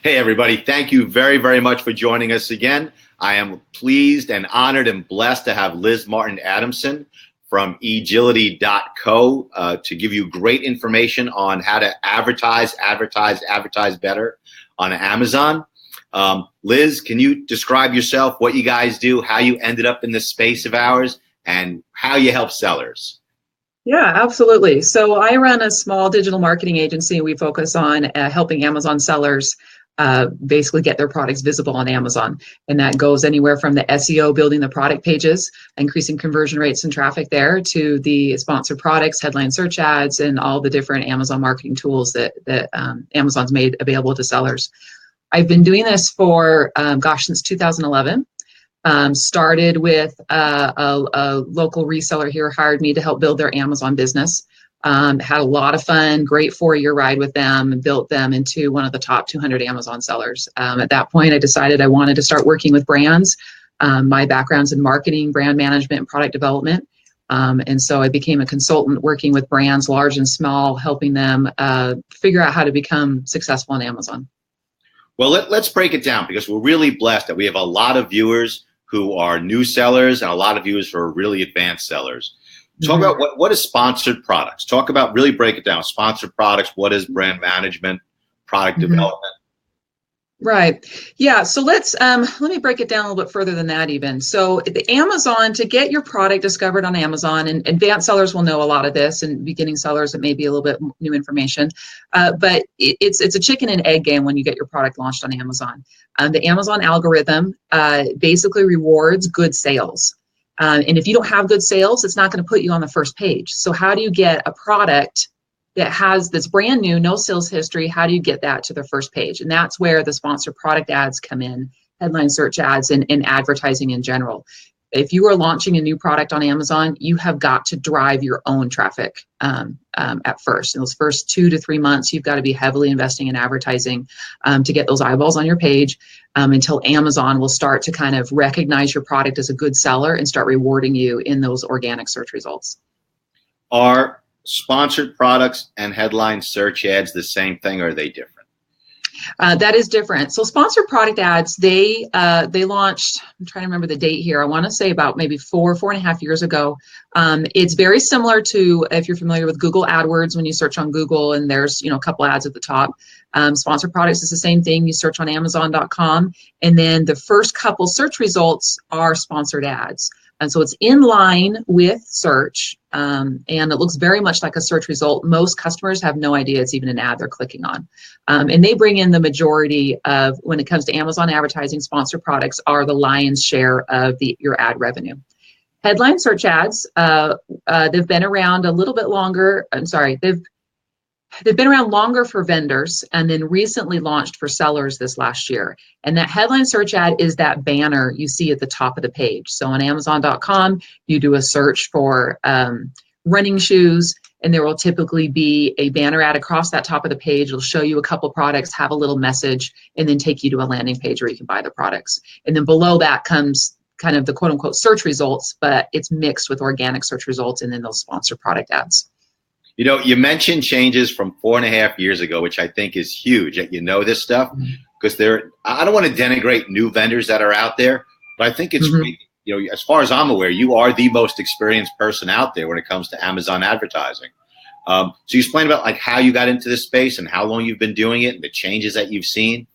Hey, everybody. Thank you very, very much for joining us again. I am pleased and honored and blessed to have Liz Martin Adamson from Egility.co to give you great information on how to advertise better on Amazon. Liz, can you describe yourself, what you guys do, how you ended up in this space of ours, and how you help sellers? Yeah, absolutely. So I run a small digital marketing agency. We focus on helping Amazon sellers basically get their products visible on Amazon. And that goes anywhere from the SEO, building the product pages, increasing conversion rates and traffic there, to the sponsored products, headline search ads, and all the different Amazon marketing tools that Amazon's made available to sellers. I've been doing this for, since 2011. Started with a local reseller here, hired me to help build their Amazon business. Had a lot of fun, great 4-year ride with them, and built them into one of the top 200 Amazon sellers. At that point, I decided I wanted to start working with brands. My background's in marketing, brand management, and product development. And so I became a consultant working with brands, large and small, helping them figure out how to become successful on Amazon. Well, let's break it down, because we're really blessed that we have a lot of viewers who are new sellers and a lot of viewers who are really advanced sellers. Talk about what is sponsored products. Talk about, really break it down. Sponsored products, what is brand management, product development? Right. Yeah. So let me break it down a little bit further than that even. So the Amazon, to get your product discovered on Amazon, and advanced sellers will know a lot of this, and beginning sellers, it may be a little bit new information, but it's a chicken and egg game when you get your product launched on Amazon. The Amazon algorithm basically rewards good sales. And if you don't have good sales, it's not going to put you on the first page. So how do you get a product that's brand new, no sales history? How do you get that to the first page? And that's where the sponsored product ads come in, headline search ads, and advertising in general. If you are launching a new product on Amazon, you have got to drive your own traffic at first. In those first 2 to 3 months, you've got to be heavily investing in advertising to get those eyeballs on your page, until Amazon will start to kind of recognize your product as a good seller and start rewarding you in those organic search results. Are sponsored products and headline search ads the same thing, or are they different? That is different. So sponsored product ads, they launched, I'm trying to remember the date here, I want to say about maybe 4.5 years ago. It's very similar to, if you're familiar with Google AdWords, when you search on Google and there's a couple ads at the top. Sponsored products is the same thing. You search on Amazon.com, and then the first couple search results are sponsored ads. And so it's in line with search, and it looks very much like a search result. Most customers have no idea it's even an ad they're clicking on. And they bring in the majority of, when it comes to Amazon advertising, sponsored products are the lion's share of your ad revenue. Headline search ads, they've been around a little bit longer. They've been around longer for vendors, and then recently launched for sellers this last year. And that headline search ad is that banner you see at the top of the page. So on Amazon.com, you do a search for running shoes, and there will typically be a banner ad across that top of the page. It'll show you a couple products, have a little message, and then take you to a landing page where you can buy the products. And then below that comes kind of the quote unquote search results, but it's mixed with organic search results and then those sponsored product ads. You mentioned changes from 4.5 years ago, which I think is huge that you know this stuff, because I don't want to denigrate new vendors that are out there, but I think it's, as far as I'm aware, you are the most experienced person out there when it comes to Amazon advertising. So you explain about like how you got into this space and how long you've been doing it and the changes that you've seen.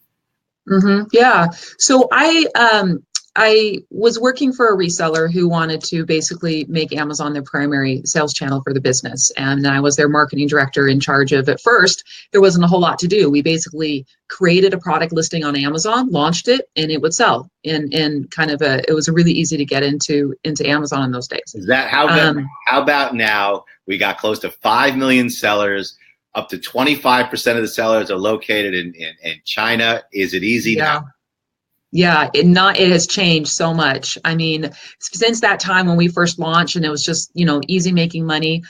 Yeah. So I was working for a reseller who wanted to basically make Amazon their primary sales channel for the business. And I was their marketing director, in charge of, at first, there wasn't a whole lot to do. We basically created a product listing on Amazon, launched it, and it would sell. And it was really easy to get into Amazon in those days. Is that how about now? We got close to 5 million sellers. Up to 25% of the sellers are located in China. Is it easy now? Yeah, it has changed so much. I mean, since that time when we first launched, and it was just, easy making money,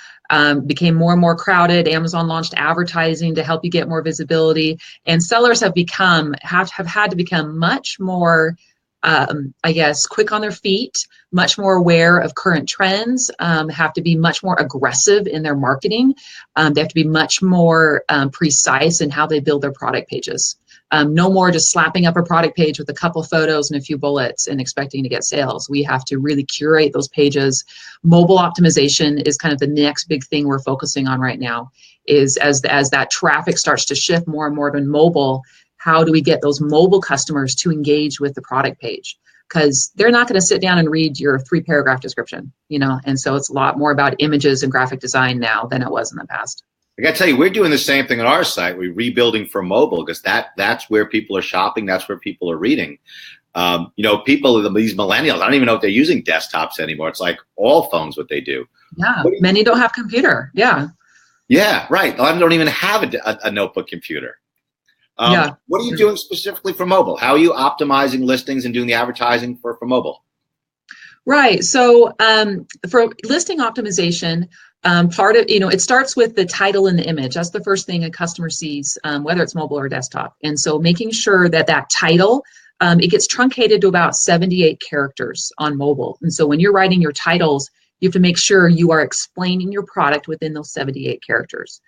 became more and more crowded. Amazon launched advertising to help you get more visibility, and sellers have had to become much more I guess, quick on their feet, much more aware of current trends, have to be much more aggressive in their marketing. They have to be much more precise in how they build their product pages. No more just slapping up a product page with a couple photos and a few bullets and expecting to get sales. We have to really curate those pages. Mobile optimization is kind of the next big thing we're focusing on right now, is as that traffic starts to shift more and more to mobile, how do we get those mobile customers to engage with the product page? Because they're not going to sit down and read your 3-paragraph description, and so it's a lot more about images and graphic design now than it was in the past. I got to tell you, we're doing the same thing on our site. We're rebuilding for mobile because that's where people are shopping. That's where people are reading. People, these millennials, I don't even know if they're using desktops anymore. It's like all phones, what they do. Yeah, many don't have computer. Yeah. Yeah, right. A lot of them don't even have a notebook computer. What are you doing specifically for mobile? How are you optimizing listings and doing the advertising for mobile? Right. So for listing optimization, part of, it starts with the title and the image. That's the first thing a customer sees, whether it's mobile or desktop. And so making sure that title, it gets truncated to about 78 characters on mobile. And so when you're writing your titles, you have to make sure you are explaining your product within those 78 characters.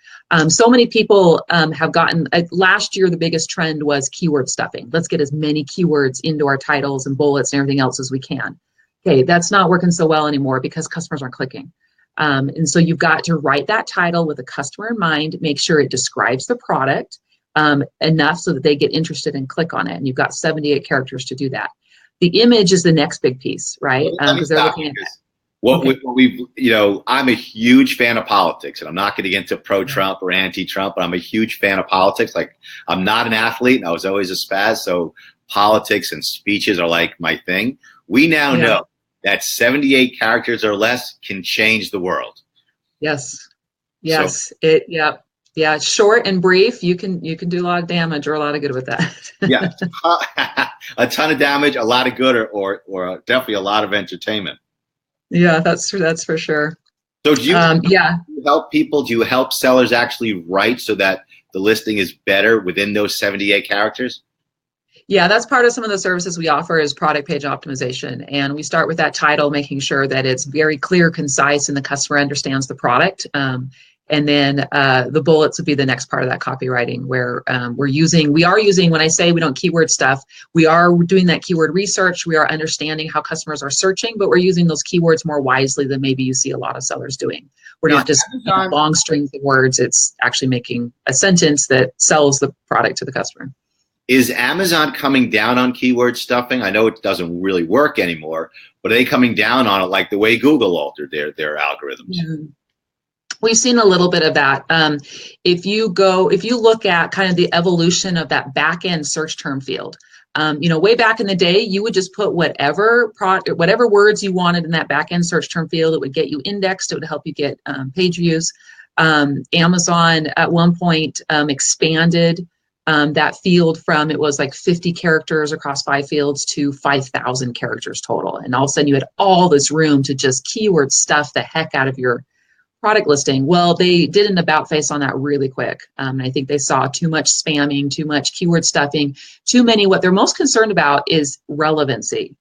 So many people have gotten, last year the biggest trend was keyword stuffing. Let's get as many keywords into our titles and bullets and everything else as we can. Okay, that's not working so well anymore because customers aren't clicking. And so you've got to write that title with the customer in mind, make sure it describes the product enough so that they get interested and click on it. And you've got 78 characters to do that. The image is the next big piece, right? Because they're looking at that. I'm a huge fan of politics, and I'm not going to get into pro-Trump or anti-Trump, but I'm a huge fan of politics. Like, I'm not an athlete, and I was always a spaz, so politics and speeches are like my thing. We now know that 78 characters or less can change the world. Yes. So, short and brief, you can do a lot of damage or a lot of good with that. Yeah, a ton of damage, a lot of good, or definitely a lot of entertainment. Yeah, that's for sure. So do you help people? Do you help sellers actually write so that the listing is better within those 78 characters? Yeah, that's part of some of the services we offer is product page optimization. And we start with that title, making sure that it's very clear, concise, and the customer understands the product. And then the bullets would be the next part of that copywriting, where we are using, when I say we don't keyword stuff, we are doing that keyword research. We are understanding how customers are searching, but we're using those keywords more wisely than maybe you see a lot of sellers doing. We're not just long strings of words. It's actually making a sentence that sells the product to the customer. Is Amazon coming down on keyword stuffing? I know it doesn't really work anymore, but are they coming down on it like the way Google altered their algorithms? Yeah. We've seen a little bit of that. If you look at kind of the evolution of that back-end search term field, way back in the day, you would just put whatever words you wanted in that back-end search term field. It would get you indexed. It would help you get page views. Amazon at one point expanded that field from, it was like 50 characters across 5 fields to 5,000 characters total. And all of a sudden you had all this room to just keyword stuff the heck out of your product listing. Well, they did an about face on that really quick. I think they saw too much spamming, too much keyword stuffing, too many. What they're most concerned about is relevancy.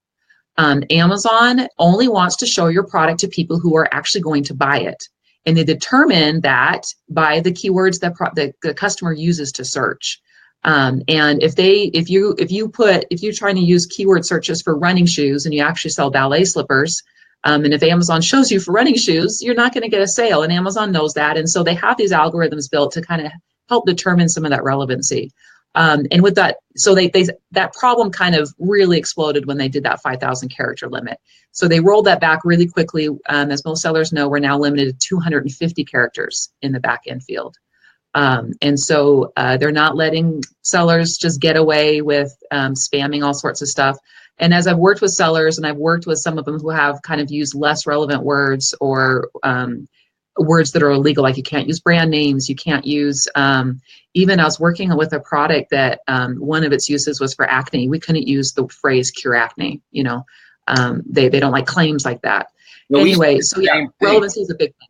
Amazon only wants to show your product to people who are actually going to buy it. And they determine that by the keywords that the customer uses to search. And if you're trying to use keyword searches for running shoes and you actually sell ballet slippers, and if Amazon shows you for running shoes, you're not going to get a sale, and Amazon knows that. And so they have these algorithms built to kind of help determine some of that relevancy. And with that, so that problem kind of really exploded when they did that 5,000 character limit. So they rolled that back really quickly. As most sellers know, we're now limited to 250 characters in the back end field. And so they're not letting sellers just get away with spamming all sorts of stuff. And as I've worked with sellers, and I've worked with some of them who have kind of used less relevant words or words that are illegal, like you can't use brand names, you can't use, even I was working with a product that one of its uses was for acne. We couldn't use the phrase cure acne, they don't like claims like that. Well, anyway, so yeah, relevancy is a big thing.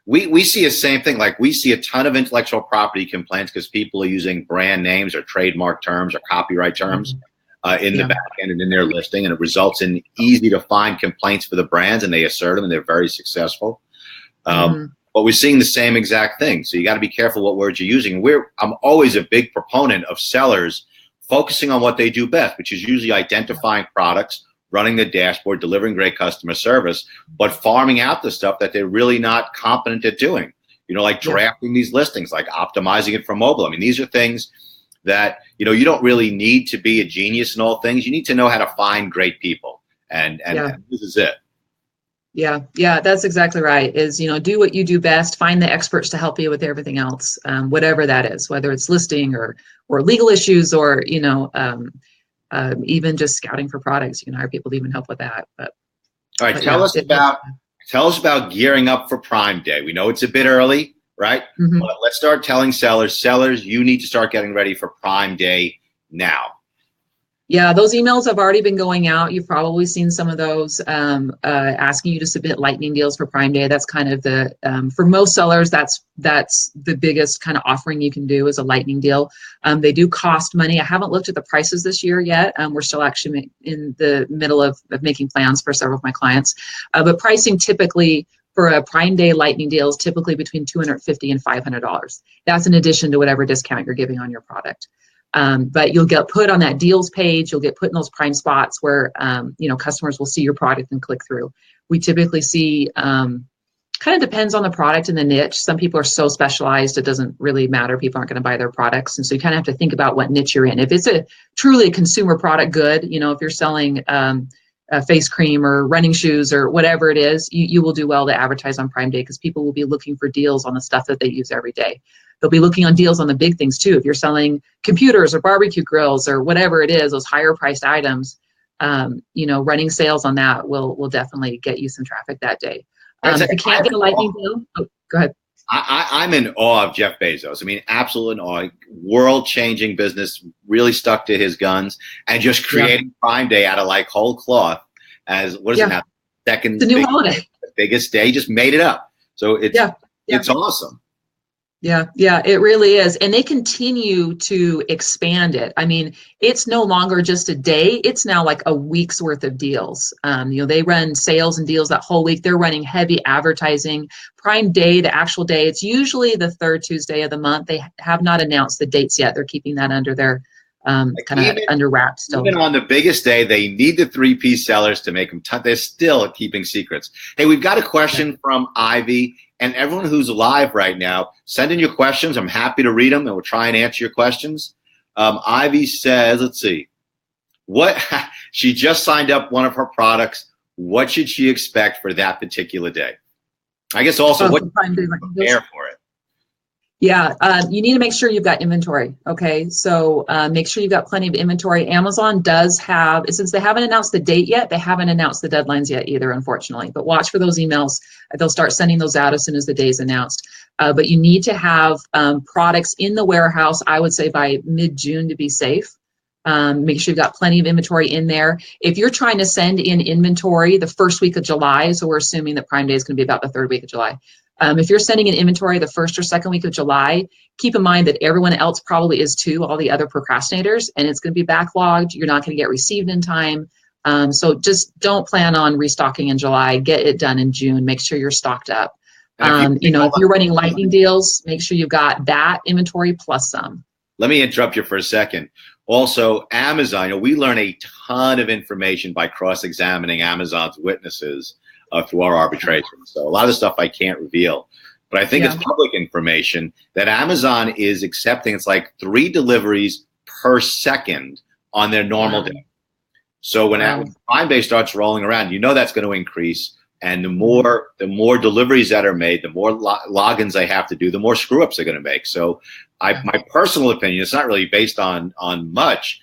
We see the same thing. Like, we see a ton of intellectual property complaints because people are using brand names or trademark terms or copyright terms. in the back end and in their listing, and it results in easy to find complaints for the brands, and they assert them, and they're very successful. But we're seeing the same exact thing. So you got to be careful what words you're using. I'm always a big proponent of sellers focusing on what they do best, which is usually identifying products, running the dashboard, delivering great customer service, but farming out the stuff that they're really not competent at doing. You know, like drafting these listings, like optimizing it for mobile. I mean, these are things that, you know, you don't really need to be a genius in all things. You need to know how to find great people. And this is it. Yeah, that's exactly right. Is, you know, do what you do best, find the experts to help you with everything else, whatever that is, whether it's listing or legal issues or, you know, even just scouting for products. You can hire people to even help with that. But all right, tell us about gearing up for Prime Day. We know it's a bit early, right? But let's start telling sellers, you need to start getting ready for Prime Day now. Yeah, those emails have already been going out. You've probably seen some of those asking you to submit lightning deals for Prime Day. That's kind of the, for most sellers, that's the biggest kind of offering you can do is a lightning deal. They do cost money. I haven't looked at the prices this year yet. We're still actually in the middle of making plans for several of my clients. But pricing typically for a Prime Day lightning deal is typically between $250 and $500. That's in addition to whatever discount you're giving on your product. But you'll get put on that deals page. You'll get put in those prime spots where, you know, customers will see your product and click through. We typically see, kind of depends on the product and the niche. Some people are so specialized, it doesn't really matter. People aren't going to buy their products. And so you kind of have to think about what niche you're in. If it's truly a consumer product good, you know, if you're selling a face cream or running shoes or whatever it is, you will do well to advertise on Prime Day because people will be looking for deals on the stuff that they use every day. They'll be looking on deals on the big things too. If you're selling computers or barbecue grills or whatever it is, those higher priced items, you know, running sales on that will definitely get you some traffic that day. If you can't get a lightning deal, go ahead. I'm in awe of Jeff Bezos. I mean, absolute in awe. World-changing business, really stuck to his guns, and just creating Prime Day out of like whole cloth as what is it now? Second, the new holiday, the biggest day. He just made it up. So it's awesome. Yeah, it really is. And they continue to expand it. I mean, it's no longer just a day. It's now like a week's worth of deals. You know, they run sales and deals that whole week. They're running heavy advertising. Prime Day, the actual day, it's usually the third Tuesday of the month. They have not announced the dates yet. They're keeping that under their kind of under wraps still. Even on the biggest day, they need the 3P sellers to make them they're still keeping secrets. Hey, we've got a question from Ivy. And everyone who's live right now, send in your questions. I'm happy to read them, and we'll try and answer your questions. Ivy says, let's see. She just signed up one of her products. What should she expect for that particular day? I guess also what prepare for it. Yeah, you need to make sure you've got inventory, okay? So make sure you've got plenty of inventory. Amazon does have, since they haven't announced the date yet, they haven't announced the deadlines yet either, unfortunately. But watch for those emails. They'll start sending those out as soon as the day is announced. But you need to have products in the warehouse, I would say by mid-June to be safe. Make sure you've got plenty of inventory in there. If you're trying to send in inventory the first week of July, so we're assuming that Prime Day is going to be about the third week of July. If you're sending in inventory the first or second week of July, keep in mind that everyone else probably is too, all the other procrastinators, and it's going to be backlogged. You're not going to get received in time. So just don't plan on restocking in July. Get it done in June. Make sure you're stocked up. You know, if you're running lightning deals, make sure you've got that inventory plus some. Let me interrupt you for a second. Also, Amazon, you know, we learn a ton of information by cross-examining Amazon's witnesses through our arbitration. So a lot of the stuff I can't reveal, but I think it's public information that Amazon is accepting. It's like 3 deliveries per second on their normal day. So when Prime Day starts rolling around, you know that's going to increase. And the more deliveries that are made, the more logins they have to do, the more screw ups they're going to make. So my personal opinion, it's not really based on much,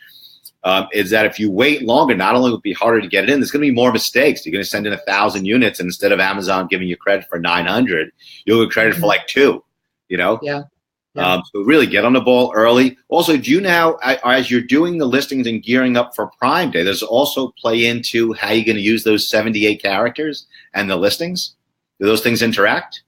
is that if you wait longer, not only will it be harder to get it in, there's going to be more mistakes. You're going to send in 1,000 units, and instead of Amazon giving you credit for 900, you'll get credit for like 2, you know? Yeah. So really get on the ball early. Also, do you now, as you're doing the listings and gearing up for Prime Day, there's also play into how you're going to use those 78 characters and the listings? Do those things interact?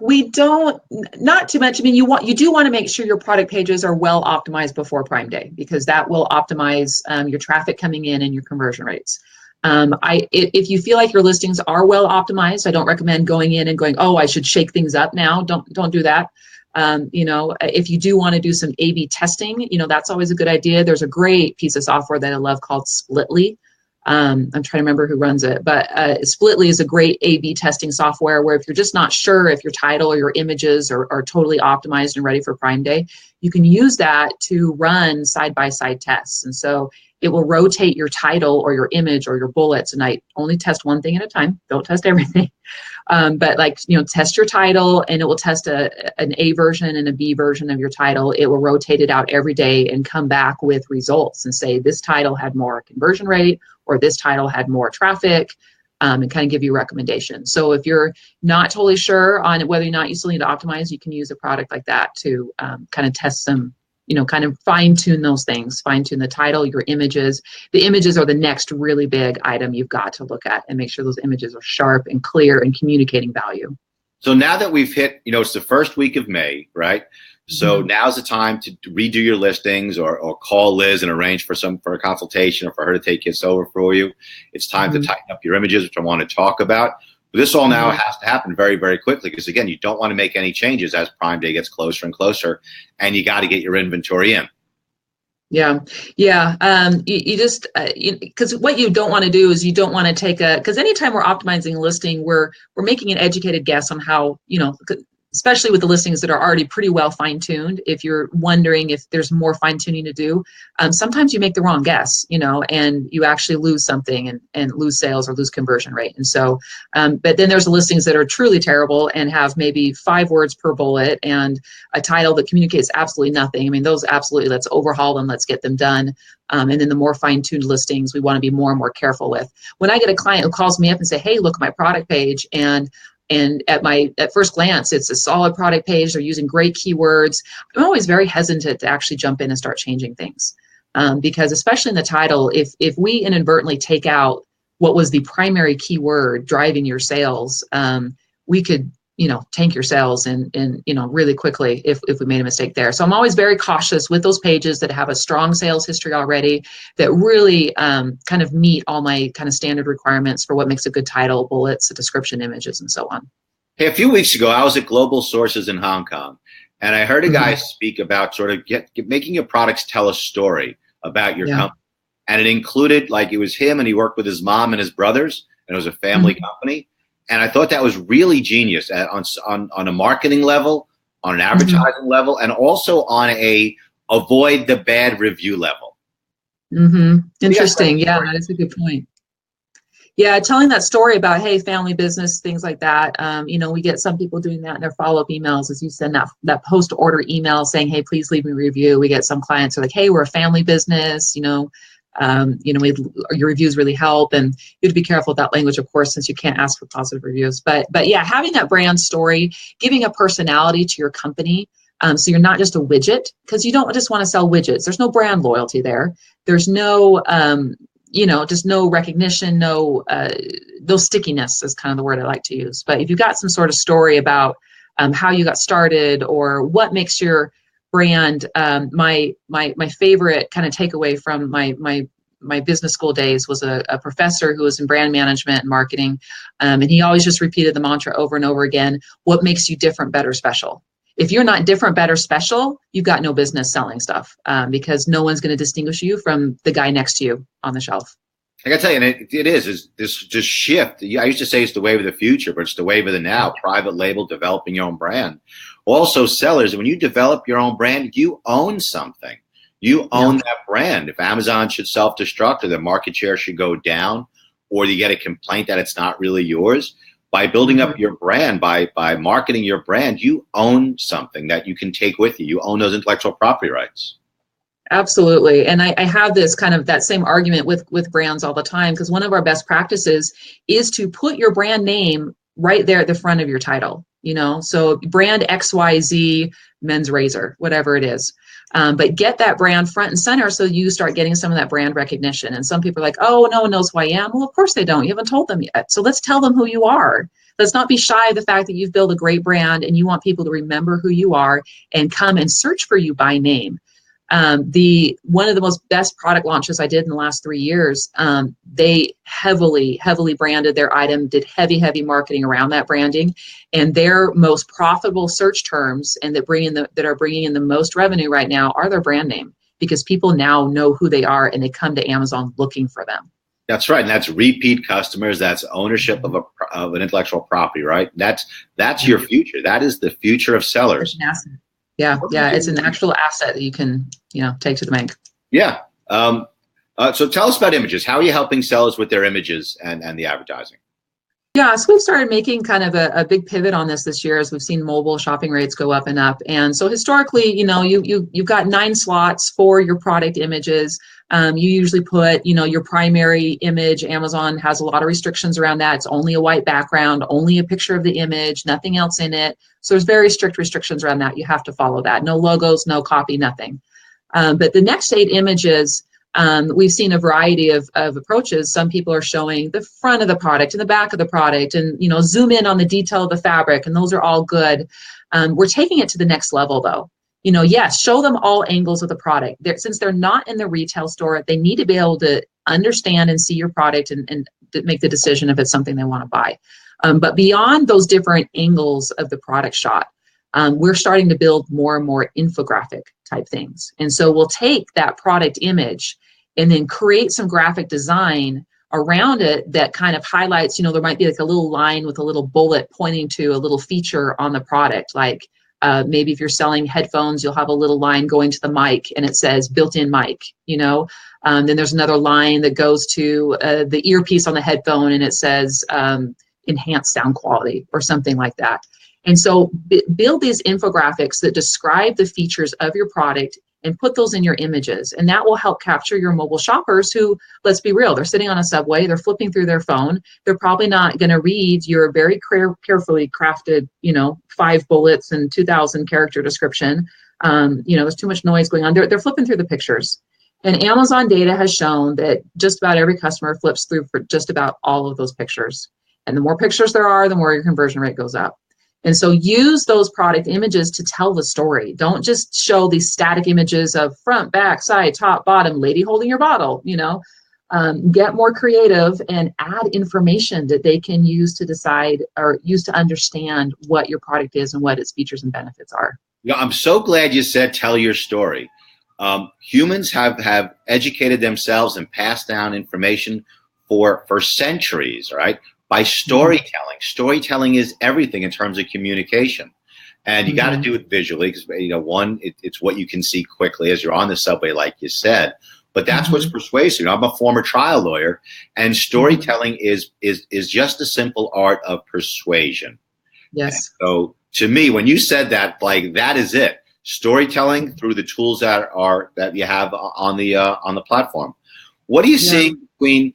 We don't, not too much. I mean, you do want to make sure your product pages are well optimized before Prime Day, because that will optimize your traffic coming in and your conversion rates. If you feel like your listings are well optimized, I don't recommend going in and going, oh, I should shake things up now. Don't do that. If you do want to do some A/B testing, that's always a good idea. There's a great piece of software that I love called Splitly. I'm trying to remember who runs it, but Splitly is a great A/B testing software where if you're just not sure if your title or your images are totally optimized and ready for Prime Day, you can use that to run side-by-side tests. And so it will rotate your title or your image or your bullets, and I only test one thing at a time. Don't test everything. But test your title, and it will test an A version and a B version of your title. It will rotate it out every day and come back with results and say this title had more conversion rate or this title had more traffic, and kind of give you recommendations. So if you're not totally sure on whether or not you still need to optimize, you can use a product like that to kind of test some, kind of fine tune those things, fine tune the title, your images. The images are the next really big item you've got to look at and make sure those images are sharp and clear and communicating value. So now that we've hit, it's the first week of May, right? So now's the time to redo your listings or call Liz and arrange for a consultation or for her to take this over for you. It's time to tighten up your images, which I want to talk about. But this all now has to happen very, very quickly because, again, you don't want to make any changes as Prime Day gets closer and closer, and you got to get your inventory in. Yeah. You just, because what you don't want to do is you don't want to because anytime we're optimizing a listing, we're making an educated guess on how, especially with the listings that are already pretty well fine-tuned. If you're wondering if there's more fine-tuning to do, sometimes you make the wrong guess, and you actually lose something and lose sales or lose conversion rate. And so, but then there's listings that are truly terrible and have maybe 5 words per bullet and a title that communicates absolutely nothing. I mean, those absolutely, let's overhaul them, let's get them done. And then the more fine-tuned listings we want to be more and more careful with. When I get a client who calls me up and say, hey, look at my product page, and at first glance, it's a solid product page. They're using great keywords. I'm always very hesitant to actually jump in and start changing things, because especially in the title, if we inadvertently take out what was the primary keyword driving your sales, we could tank your sales and really quickly if we made a mistake there. So I'm always very cautious with those pages that have a strong sales history already, that really kind of meet all my kind of standard requirements for what makes a good title, bullets, description, images, and so on. Hey, a few weeks ago, I was at Global Sources in Hong Kong, and I heard a guy speak about sort of making your products tell a story about your company. And it included, like, it was him, and he worked with his mom and his brothers, and it was a family company. And I thought that was really genius on a marketing level, on an advertising level, and also on a avoid the bad review level. Interesting. Yeah, that is a good point. Yeah, telling that story about, hey, family business, things like that. We get some people doing that in their follow-up emails as you send that post-order email saying, hey, please leave me a review. We get some clients who are like, hey, we're a family business, your reviews really help, and you have to be careful with that language, of course, since you can't ask for positive reviews. But yeah, having that brand story, giving a personality to your company, so you're not just a widget, because you don't just want to sell widgets. There's no brand loyalty there. There's no, just no recognition, no stickiness is kind of the word I like to use. But if you've got some sort of story about how you got started or what makes your brand, my favorite kind of takeaway from my business school days was a professor who was in brand management and marketing, and he always just repeated the mantra over and over again: what makes you different, better, special? If you're not different, better, special, you've got no business selling stuff, because no one's going to distinguish you from the guy next to you on the shelf. I gotta tell you, and it is this just shift. I used to say it's the wave of the future, but it's the wave of the now. Private label, developing your own brand. Also, sellers, when you develop your own brand, you own something. You own that brand. If Amazon should self-destruct or the market share should go down, or you get a complaint that it's not really yours, by building up your brand, by marketing your brand, you own something that you can take with you. You own those intellectual property rights. Absolutely. And I have this kind of that same argument with brands all the time, because one of our best practices is to put your brand name right there at the front of your title. So brand XYZ men's razor, whatever it is. But get that brand front and center so you start getting some of that brand recognition. And some people are like, oh, no one knows who I am. Well, of course they don't. You haven't told them yet. So let's tell them who you are. let's not be shy of the fact that you've built a great brand and you want people to remember who you are and come and search for you by name. One of the most best product launches I did in the last 3 years, they heavily branded their item, did heavy marketing around that branding, and their most profitable search terms and that are bringing in the most revenue right now are their brand name, because people now know who they are and they come to Amazon looking for them. That's right, and that's repeat customers. That's ownership of an intellectual property, right? That's your future. That is the future of sellers. It's an asset. Yeah, it's an actual asset that you can, take to the bank. Yeah. So tell us about images. How are you helping sellers with their images and the advertising? Yeah, so we've started making kind of a big pivot on this year as we've seen mobile shopping rates go up and up. And so historically, you've got 9 slots for your product images. You usually put, your primary image. Amazon has a lot of restrictions around that. It's only a white background, only a picture of the image, nothing else in it. So there's very strict restrictions around that. You have to follow that. No logos, no copy, nothing. But the next 8 images, we've seen a variety of approaches. Some people are showing the front of the product and the back of the product and, zoom in on the detail of the fabric, and those are all good. We're taking it to the next level though. Yes, show them all angles of the product. Since they're not in the retail store, they need to be able to understand and see your product and make the decision if it's something they want to buy. But beyond those different angles of the product shot, we're starting to build more and more infographic type things. And so we'll take that product image and then create some graphic design around it that kind of highlights, there might be like a little line with a little bullet pointing to a little feature on the product. Like maybe if you're selling headphones, you'll have a little line going to the mic and it says built-in mic, Then there's another line that goes to the earpiece on the headphone and it says enhanced sound quality or something like that. And so build these infographics that describe the features of your product and put those in your images. And that will help capture your mobile shoppers who, let's be real, they're sitting on a subway, they're flipping through their phone. They're probably not going to read your very carefully crafted, 5 bullets and 2,000 character description. There's too much noise going on. They're flipping through the pictures. And Amazon data has shown that just about every customer flips through for just about all of those pictures. And the more pictures there are, the more your conversion rate goes up. And so use those product images to tell the story. Don't just show these static images of front, back, side, top, bottom, lady holding your bottle, Get more creative and add information that they can use to decide or use to understand what your product is and what its features and benefits are. I'm so glad you said tell your story. Humans have educated themselves and passed down information for centuries, right? By storytelling. Storytelling is everything in terms of communication. And you got to do it visually because, one, it's what you can see quickly as you're on the subway, like you said. But that's what's persuasive. I'm a former trial lawyer, and storytelling is just a simple art of persuasion. Yes. And so to me, when you said that, like, that is it. Storytelling through the tools that you have on the platform. What are you seeing between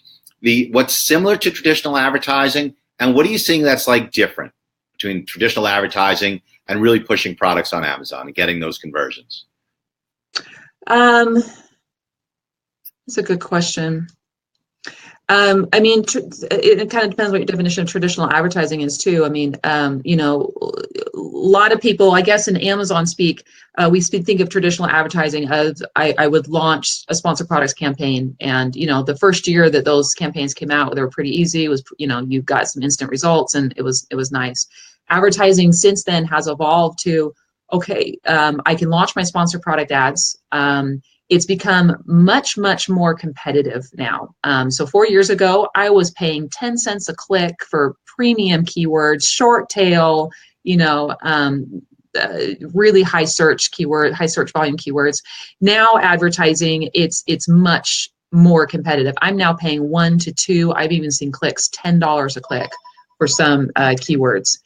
what's similar to traditional advertising, and what are you seeing that's like different between traditional advertising and really pushing products on Amazon and getting those conversions? That's a good question. It kind of depends what your definition of traditional advertising is too. A lot of people, I guess in Amazon speak, we think of traditional advertising as I would launch a sponsored products campaign. And, the first year that those campaigns came out, they were pretty easy. It was, you got some instant results and it was nice. Advertising since then has evolved to, okay, I can launch my sponsored product ads. It's become much more competitive now. So 4 years ago, I was paying 10 cents a click for premium keywords, short tail, really high search volume keywords. Now advertising, it's much more competitive. I'm now paying 1 to 2. I've even seen clicks, $10 a click for some keywords.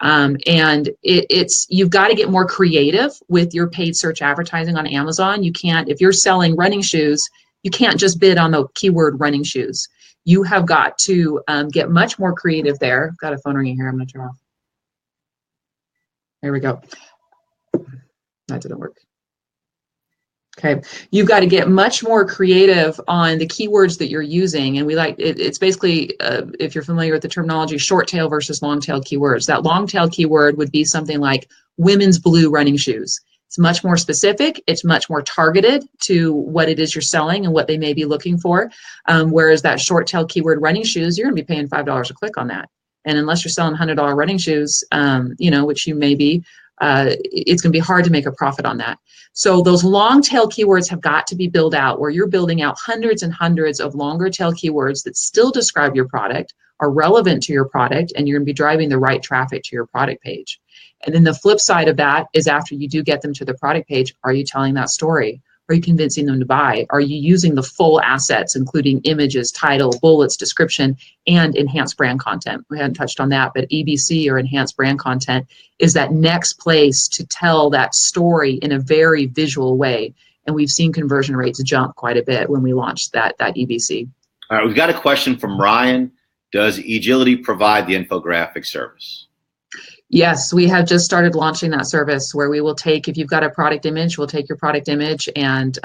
And you've got to get more creative with your paid search advertising on Amazon. You can't, if you're selling running shoes, you can't just bid on the keyword running shoes. You have got to get much more creative there. I've got a phone ringing here. I'm going to turn off. There we go. That didn't work. Okay, you've got to get much more creative on the keywords that you're using. And we like it's basically, if you're familiar with the terminology, short tail versus long tail keywords. That long tail keyword would be something like women's blue running shoes. It's much more specific. It's much more targeted to what it is you're selling and what they may be looking for. Whereas that short tail keyword running shoes, you're going to be paying $5 a click on that. And unless you're selling $100 running shoes, which you may be, it's going to be hard to make a profit on that. So those long tail keywords have got to be built out, where you're building out hundreds and hundreds of longer tail keywords that still describe your product, are relevant to your product, and you're going to be driving the right traffic to your product page. And then the flip side of that is, after you do get them to the product page, are you telling that story? Are you convincing them to buy? Are you using the full assets, including images, title, bullets, description, and enhanced brand content? We hadn't touched on that, but EBC, or enhanced brand content, is that next place to tell that story in a very visual way. And we've seen conversion rates jump quite a bit when we launched that EBC. All right, we've got a question from Ryan. Does Egility provide the infographic service? Yes, we have just started launching that service, where we will take, if you've got a product image, we'll take your product image and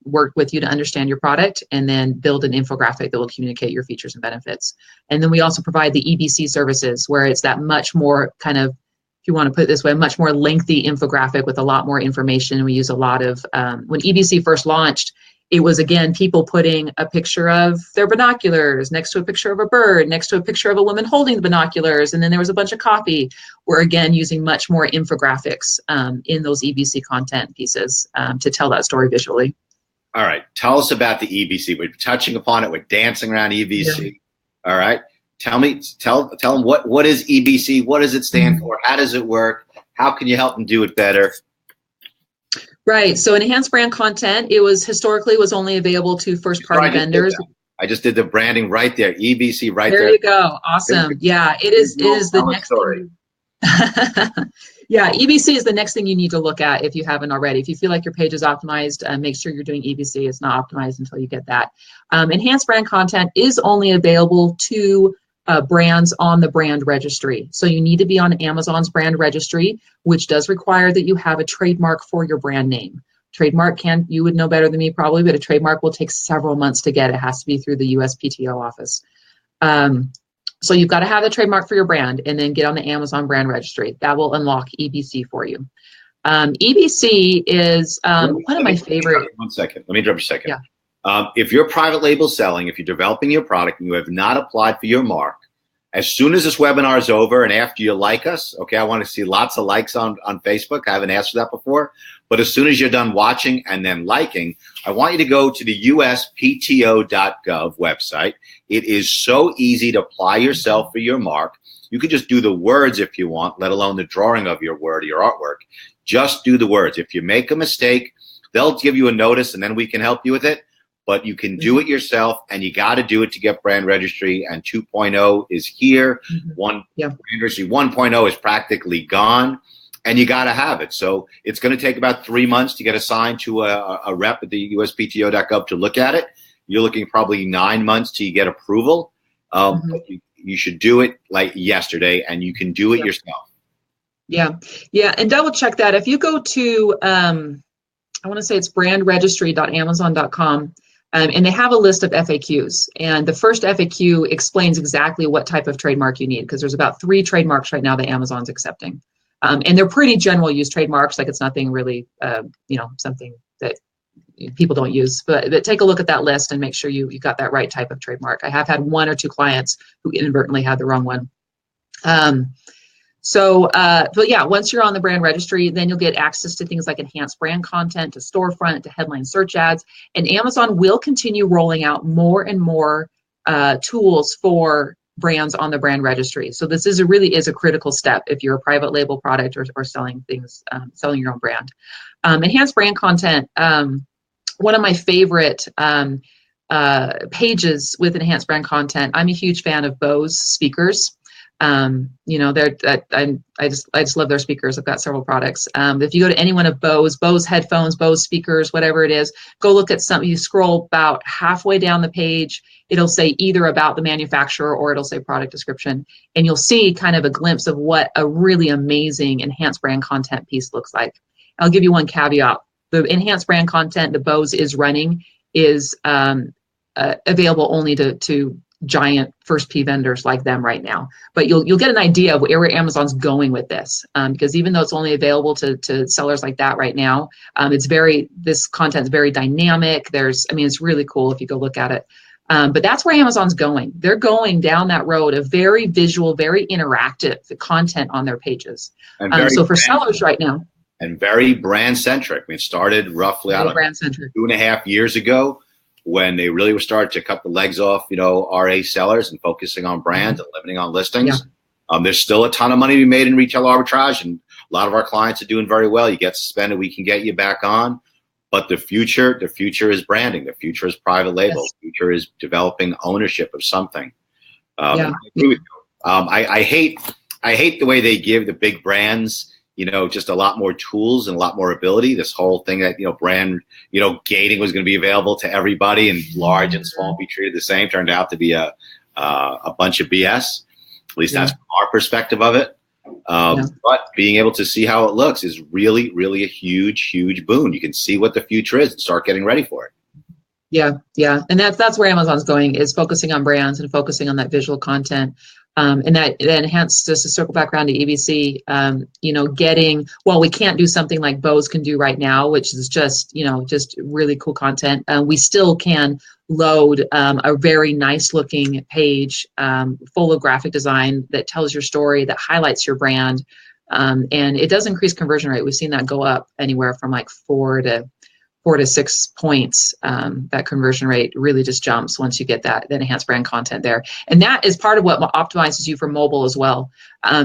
work with you to understand your product, and then build an infographic that will communicate your features and benefits. And then we also provide the EBC services, where it's that much more kind of, if you want to put it this way, much more lengthy infographic with a lot more information. We use a lot of, when EBC first launched, it was, again, people putting a picture of their binoculars next to a picture of a bird, next to a picture of a woman holding the binoculars, and then there was a bunch of copy. We're, again, using much more infographics in those EBC content pieces to tell that story visually. All right, tell us about the EBC. We're touching upon it. We're dancing around EBC. Yeah. All right, tell them what is EBC? What does it stand for? How does it work? How can you help them do it better? Right. So enhanced brand content, it was historically only available to first-party vendors. I just did the branding right there. EBC right there. There you go. Awesome. Yeah, it is the next story. Yeah, EBC is the next thing you need to look at if you haven't already. If you feel like your page is optimized, make sure you're doing EBC. It's not optimized until you get that. Enhanced brand content is only available to brands on the brand registry. So you need to be on Amazon's brand registry, which does require that you have a trademark for your brand name. Trademark you would know better than me probably, but a trademark will take several months to get. It has to be through the USPTO office. So you've got to have the trademark for your brand, and then get on the Amazon brand registry. That will unlock EBC for you. EBC is one of my favorite. One second. Let me interrupt a second. Yeah. If you're private label selling, if you're developing your product and you have not applied for your mark, as soon as this webinar is over and after you like us, okay, I want to see lots of likes on Facebook. I haven't asked for that before. But as soon as you're done watching and then liking, I want you to go to the uspto.gov website. It is so easy to apply yourself for your mark. You could just do the words if you want, let alone the drawing of your word or your artwork. Just do the words. If you make a mistake, they'll give you a notice and then we can help you with it. But you can do it yourself, and you got to do it to get brand registry. And 2.0 is here. Brand registry 1.0 is practically gone, and you got to have it. So it's going to take about 3 months to get assigned to a rep at the uspto.gov to look at it. You're looking probably 9 months till you get approval. But you should do it like yesterday, and you can do it yourself. Yeah, and double check that. If you go to, I want to say it's brandregistry.amazon.com. And they have a list of FAQs, and the first FAQ explains exactly what type of trademark you need, because there's about 3 trademarks right now that Amazon's accepting, and they're pretty general use trademarks. Like, it's nothing really, something that people don't use. But take a look at that list and make sure you got that right type of trademark. I have had 1 or 2 clients who inadvertently had the wrong one. But yeah, once you're on the brand registry, then you'll get access to things like enhanced brand content, to storefront, to headline search ads, and Amazon will continue rolling out more and more tools for brands on the brand registry. So this really is a critical step if you're a private label product or selling things, selling your own brand. Enhanced brand content, one of my favorite pages with enhanced brand content. I'm a huge fan of Bose speakers. I just love their speakers. I've got several products. If you go to any one of Bose headphones, Bose speakers, whatever it is, go look at something. You scroll about halfway down the page, it'll say either about the manufacturer or it'll say product description, and you'll see kind of a glimpse of what a really amazing enhanced brand content piece looks like. I'll give you one caveat. the enhanced brand content that Bose is running is available only to giant first P vendors like them right now. But you'll get an idea of where Amazon's going with this, because even though it's only available to sellers like that right now, this content's very dynamic. It's really cool if you go look at it. But that's where Amazon's going. They're going down that road of very visual, very interactive content on their pages. So for sellers right now. And very brand centric. It started roughly, 2.5 years ago, when they really were starting to cut the legs off, RA sellers and focusing on brands and limiting on listings. Yeah. There's still a ton of money to be made in retail arbitrage, and a lot of our clients are doing very well. You get suspended, we can get you back on. But the future is branding. The future is private label. Yes. The future is developing ownership of something. I agree with you. I hate the way they give the big brands, just a lot more tools and a lot more ability. This whole thing that, brand, gating was going to be available to everybody and large and small be treated the same turned out to be a bunch of BS. At least that's from our perspective of it. But being able to see how it looks is really, really a huge, huge boon. You can see what the future is and start getting ready for it. Yeah. And that's where Amazon's going, is focusing on brands and focusing on that visual content. And that enhanced, just to circle back around to EBC, we can't do something like Bose can do right now, which is just really cool content. We still can load a very nice looking page full of graphic design that tells your story, that highlights your brand. And it does increase conversion rate. We've seen that go up anywhere from like 4 to 6 points. That conversion rate really just jumps once you get that enhanced brand content there. And that is part of what optimizes you for mobile as well.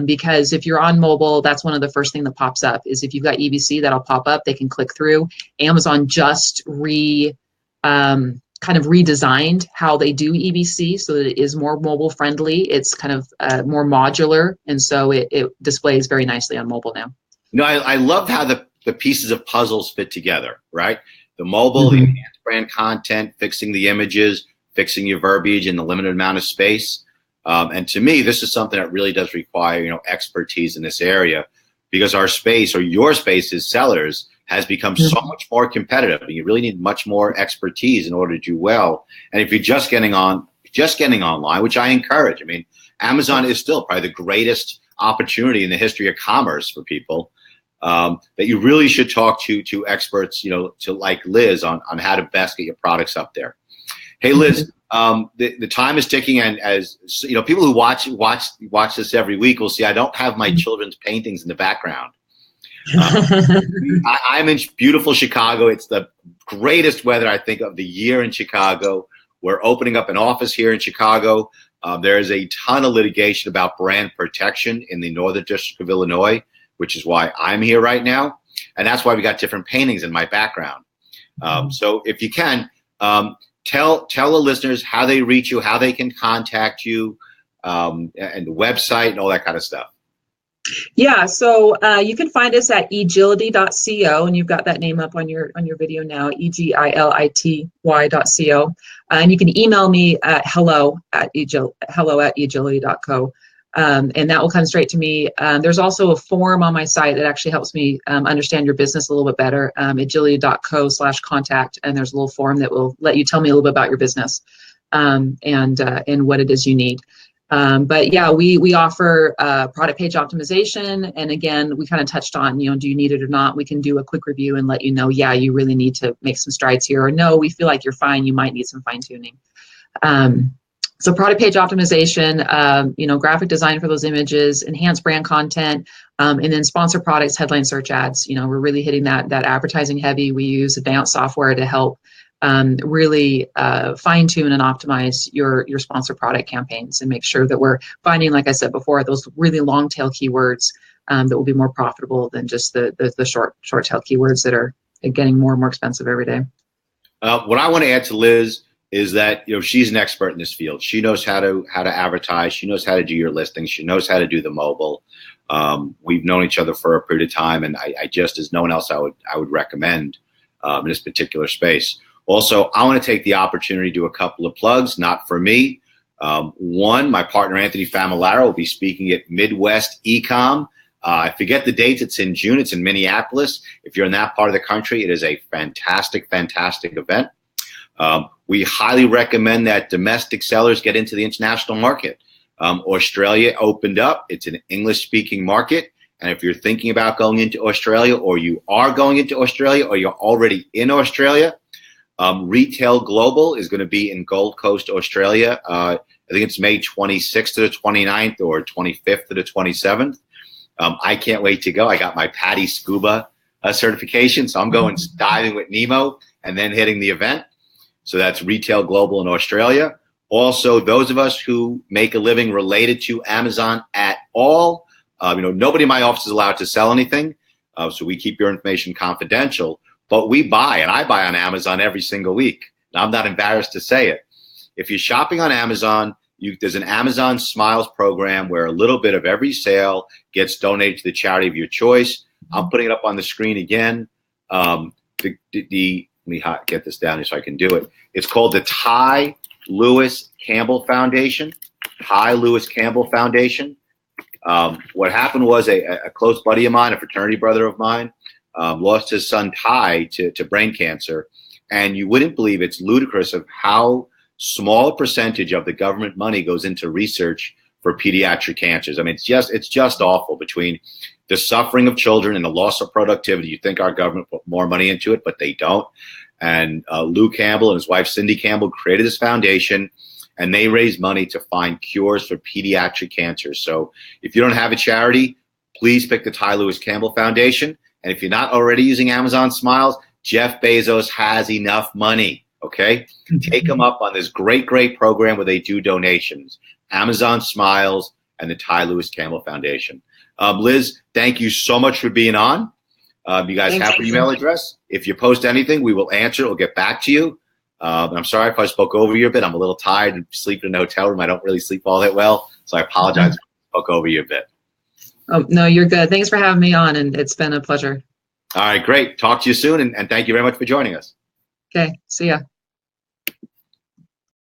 Because if you're on mobile, that's one of the first thing that pops up is if you've got EBC, that'll pop up, they can click through. Amazon just kind of redesigned how they do EBC so that it is more mobile friendly. It's kind of more modular. And so it displays very nicely on mobile now. I loved how the pieces of puzzles fit together, right? The mobile, the enhanced brand content, fixing the images, fixing your verbiage in the limited amount of space. And to me, this is something that really does require, expertise in this area, because our space, or your space as sellers, has become so much more competitive. And you really need much more expertise in order to do well. And if you're just getting online, which I encourage. Amazon is still probably the greatest opportunity in the history of commerce for people. That you really should talk to experts, to like Liz on how to best get your products up there. Hey, Liz, the time is ticking, and as people who watch this every week will see I don't have my children's paintings in the background. I'm in beautiful Chicago. It's the greatest weather, I think, of the year in Chicago. We're opening up an office here in Chicago. There is a ton of litigation about brand protection in the Northern District of Illinois, which is why I'm here right now. And that's why we got different paintings in my background. So if you can, tell the listeners how they reach you, how they can contact you, and the website and all that kind of stuff. Yeah, so you can find us at egility.co, and you've got that name up on your video now, egility.co. And you can email me at hello@egility.co. And that will come straight to me. There's also a form on my site that actually helps me understand your business a little bit better, agility.co/contact. And there's a little form that will let you tell me a little bit about your business and what it is you need. But yeah, we offer product page optimization. And again, we kind of touched on, do you need it or not? We can do a quick review and let you know, yeah, you really need to make some strides here, or no, we feel like you're fine. You might need some fine tuning. So product page optimization, graphic design for those images, enhanced brand content, and then sponsor products, headline search ads. We're really hitting that advertising heavy. We use advanced software to help really fine tune and optimize your sponsor product campaigns and make sure that we're finding, like I said before, those really long tail keywords that will be more profitable than just the short tail keywords that are getting more and more expensive every day. What I want to add to Liz is that she's an expert in this field. She knows how to advertise. She knows how to do your listings. She knows how to do the mobile. We've known each other for a period of time, and I just, as no one else, I would recommend in this particular space. Also, I want to take the opportunity to do a couple of plugs, not for me. One, my partner Anthony Familaro will be speaking at Midwest Ecom I forget the dates. It's in June. It's in Minneapolis. If you're in that part of the country, it is a fantastic, fantastic event. We highly recommend that domestic sellers get into the international market. Australia opened up. It's an English-speaking market. And if you're thinking about going into Australia, or you are going into Australia, or you're already in Australia, Retail Global is going to be in Gold Coast, Australia. I think it's May 26th to the 29th or 25th to the 27th. I can't wait to go. I got my Patty Scuba certification, so I'm going diving with Nemo and then hitting the event. So that's Retail Global in Australia. Also, those of us who make a living related to Amazon at all, nobody in my office is allowed to sell anything, so we keep your information confidential. But we buy, and I buy on Amazon every single week. And I'm not embarrassed to say it. If you're shopping on Amazon, there's an Amazon Smiles program where a little bit of every sale gets donated to the charity of your choice. I'm putting it up on the screen again. Let me get this down here so I can do it. It's called the Ty Lewis Campbell Foundation. Ty Lewis Campbell Foundation. What happened was a close buddy of mine, a fraternity brother of mine, lost his son Ty to brain cancer. And you wouldn't believe, it's ludicrous of how small a percentage of the government money goes into research for pediatric cancers. I mean, it's just awful, between the suffering of children and the loss of productivity. You think our government put more money into it, but they don't. And Lou Campbell and his wife Cindy Campbell created this foundation, and they raise money to find cures for pediatric cancer. So if you don't have a charity, please pick the Ty Lewis Campbell Foundation. And if you're not already using Amazon Smiles, Jeff Bezos has enough money, okay? Take him up on this great, great program where they do donations. Amazon Smiles and the Ty Lewis Campbell Foundation. Liz, thank you so much for being on. You guys have your email address. If you post anything, we will answer it. We'll get back to you. I'm sorry if I spoke over you a bit. I'm a little tired and sleeping in a hotel room. I don't really sleep all that well, so I apologize if I spoke over you a bit. Oh, no, you're good. Thanks for having me on, and it's been a pleasure. All right, great. Talk to you soon, and thank you very much for joining us. Okay, see ya.